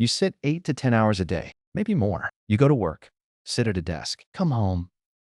You sit 8 to 10 hours a day, maybe more. You go to work, sit at a desk, come home,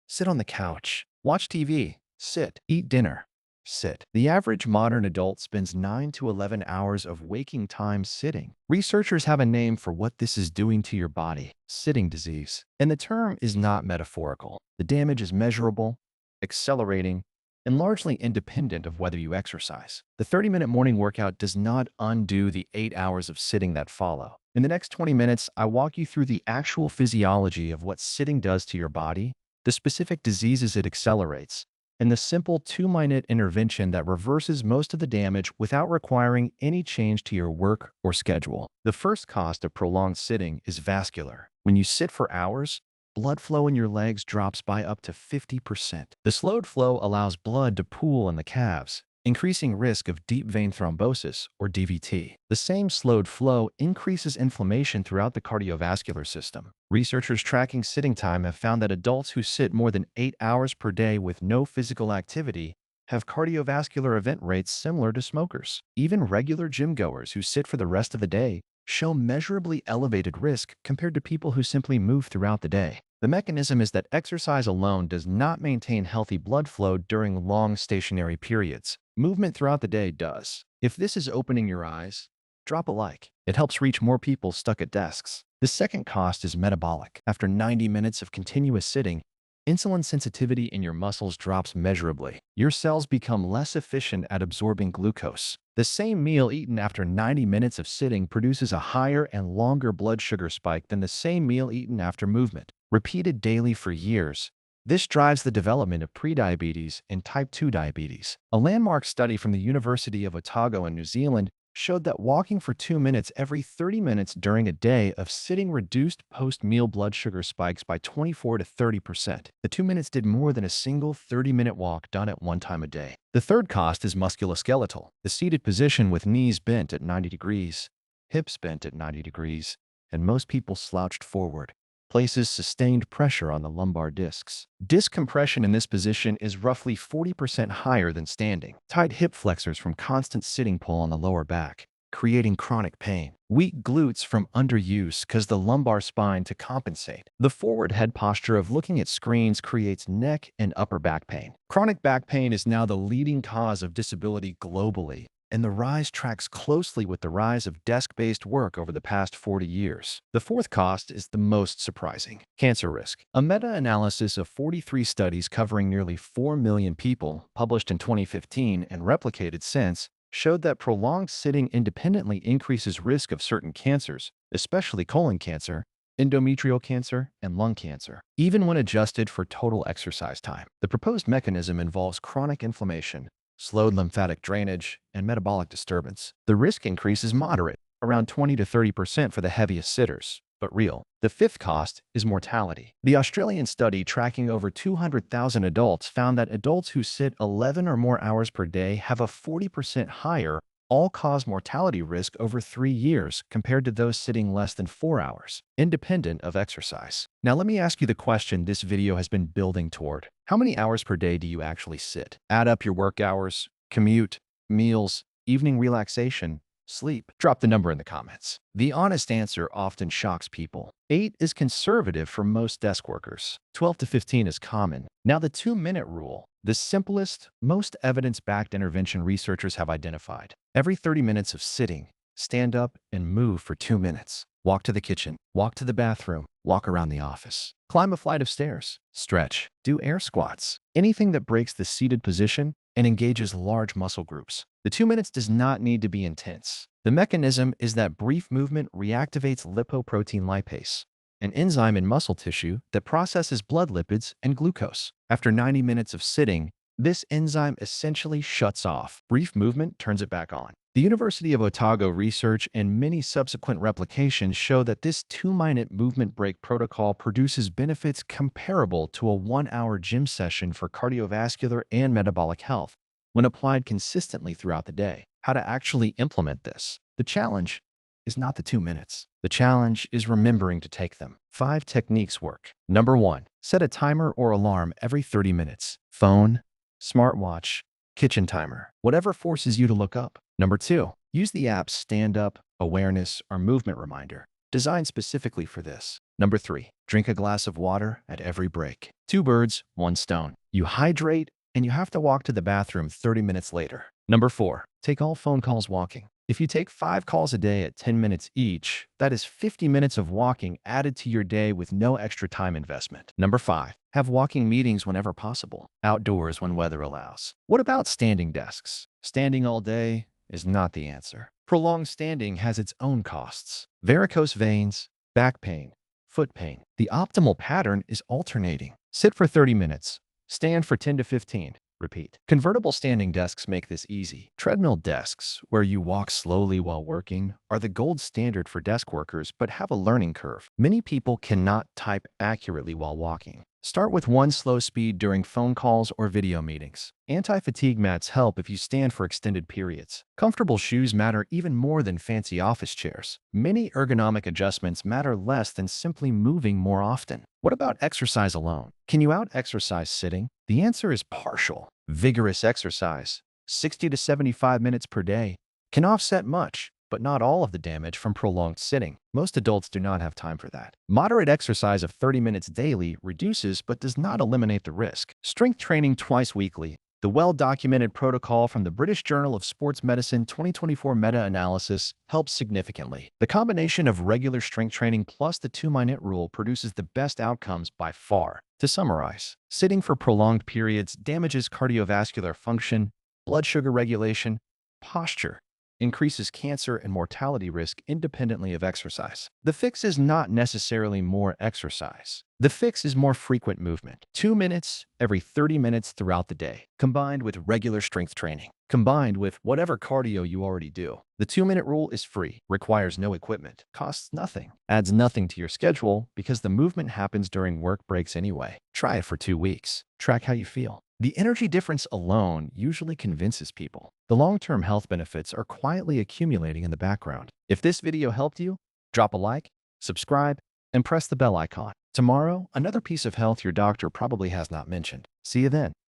sit on the couch, watch TV, sit, eat dinner, sit. The average modern adult spends 9 to 11 hours of waking time sitting. Researchers have a name for what this is doing to your body: sitting disease. And the term is not metaphorical. The damage is measurable, accelerating, and largely independent of whether you exercise. The 30-minute morning workout does not undo the 8 hours of sitting that follow. In the next 20 minutes, I walk you through the actual physiology of what sitting does to your body, the specific diseases it accelerates, and the simple 2-minute intervention that reverses most of the damage without requiring any change to your work or schedule. The first cost of prolonged sitting is vascular. When you sit for hours, blood flow in your legs drops by up to 50%. The slowed flow allows blood to pool in the calves, increasing risk of deep vein thrombosis, or DVT. The same slowed flow increases inflammation throughout the cardiovascular system. Researchers tracking sitting time have found that adults who sit more than 8 hours per day with no physical activity have cardiovascular event rates similar to smokers. Even regular gym-goers who sit for the rest of the day show measurably elevated risk compared to people who simply move throughout the day. The mechanism is that exercise alone does not maintain healthy blood flow during long stationary periods. Movement throughout the day does. If this is opening your eyes, drop a like. It helps reach more people stuck at desks. The second cost is metabolic. After 90 minutes of continuous sitting, insulin sensitivity in your muscles drops measurably. Your cells become less efficient at absorbing glucose. The same meal eaten after 90 minutes of sitting produces a higher and longer blood sugar spike than the same meal eaten after movement. Repeated daily for years, this drives the development of prediabetes and type 2 diabetes. A landmark study from the University of Otago in New Zealand showed that walking for 2 minutes every 30 minutes during a day of sitting reduced post-meal blood sugar spikes by 24 to 30%. The 2 minutes did more than a single 30-minute walk done at one time a day. The third cost is musculoskeletal. The seated position with knees bent at 90 degrees, hips bent at 90 degrees, and most people slouched forward places sustained pressure on the lumbar discs. Disc compression in this position is roughly 40% higher than standing. Tight hip flexors from constant sitting pull on the lower back, creating chronic pain. Weak glutes from underuse cause the lumbar spine to compensate. The forward head posture of looking at screens creates neck and upper back pain. Chronic back pain is now the leading cause of disability globally, and the rise tracks closely with the rise of desk-based work over the past 40 years. The fourth cost is the most surprising: cancer risk. A meta-analysis of 43 studies covering nearly 4 million people, published in 2015 and replicated since, showed that prolonged sitting independently increases risk of certain cancers, especially colon cancer, endometrial cancer, and lung cancer, even when adjusted for total exercise time. The proposed mechanism involves chronic inflammation, slowed lymphatic drainage, and metabolic disturbance. The risk increase is moderate, around 20 to 30% for the heaviest sitters, but real. The fifth cost is mortality. The Australian study tracking over 200,000 adults found that adults who sit 11 or more hours per day have a 40% higher all-cause mortality risk over 3 years compared to those sitting less than 4 hours, independent of exercise. Now let me ask you the question this video has been building toward. How many hours per day do you actually sit? Add up your work hours, commute, meals, evening relaxation, sleep. Drop the number in the comments. The honest answer often shocks people. 8 is conservative for most desk workers. 12 to 15 is common. Now the 2-minute rule, the simplest, most evidence-backed intervention researchers have identified. Every 30 minutes of sitting, stand up and move for 2 minutes. Walk to the kitchen, walk to the bathroom, walk around the office. Climb a flight of stairs, stretch, do air squats. Anything that breaks the seated position and engages large muscle groups. The 2 minutes does not need to be intense. The mechanism is that brief movement reactivates lipoprotein lipase, an enzyme in muscle tissue that processes blood lipids and glucose. After 90 minutes of sitting, this enzyme essentially shuts off. Brief movement turns it back on. The University of Otago research and many subsequent replications show that this 2-minute movement break protocol produces benefits comparable to a 1-hour gym session for cardiovascular and metabolic health when applied consistently throughout the day. How to actually implement this? The challenge is not the 2 minutes. The challenge is remembering to take them. 5 techniques work. Number 1, set a timer or alarm every 30 minutes. Phone, smartwatch, kitchen timer, whatever forces you to look up. Number 2, use the app's Stand Up, Awareness, or Movement Reminder. designed specifically for this. Number 3, drink a glass of water at every break. Two birds, one stone. You hydrate, and you have to walk to the bathroom 30 minutes later. Number 4, take all phone calls walking. If you take 5 calls a day at 10 minutes each, that is 50 minutes of walking added to your day with no extra time investment. Number 5, have walking meetings whenever possible, outdoors when weather allows. What about standing desks? Standing all day is not the answer. Prolonged standing has its own costs. Varicose veins, back pain, foot pain. The optimal pattern is alternating. Sit for 30 minutes, stand for 10 to 15. Repeat. Convertible standing desks make this easy. Treadmill desks, where you walk slowly while working, are the gold standard for desk workers but have a learning curve. Many people cannot type accurately while walking. Start with one slow speed during phone calls or video meetings. Anti-fatigue mats help if you stand for extended periods. Comfortable shoes matter even more than fancy office chairs. Many ergonomic adjustments matter less than simply moving more often. What about exercise alone? Can you out-exercise sitting? The answer is partial. Vigorous exercise, 60 to 75 minutes per day, can offset much, but not all of the damage from prolonged sitting. Most adults do not have time for that. Moderate exercise of 30 minutes daily reduces but does not eliminate the risk. Strength training twice weekly. The well-documented protocol from the British Journal of Sports Medicine 2024 meta-analysis helps significantly. The combination of regular strength training plus the 2-minute rule produces the best outcomes by far. To summarize, sitting for prolonged periods damages cardiovascular function, blood sugar regulation, posture, increases cancer and mortality risk independently of exercise. The fix is not necessarily more exercise. The fix is more frequent movement. 2 minutes every 30 minutes throughout the day, combined with regular strength training, combined with whatever cardio you already do. The 2-minute rule is free, requires no equipment, costs nothing, adds nothing to your schedule because the movement happens during work breaks anyway. Try it for 2 weeks. Track how you feel. The energy difference alone usually convinces people. The long-term health benefits are quietly accumulating in the background. If this video helped you, drop a like, subscribe, and press the bell icon. Tomorrow, another piece of health your doctor probably has not mentioned. See you then.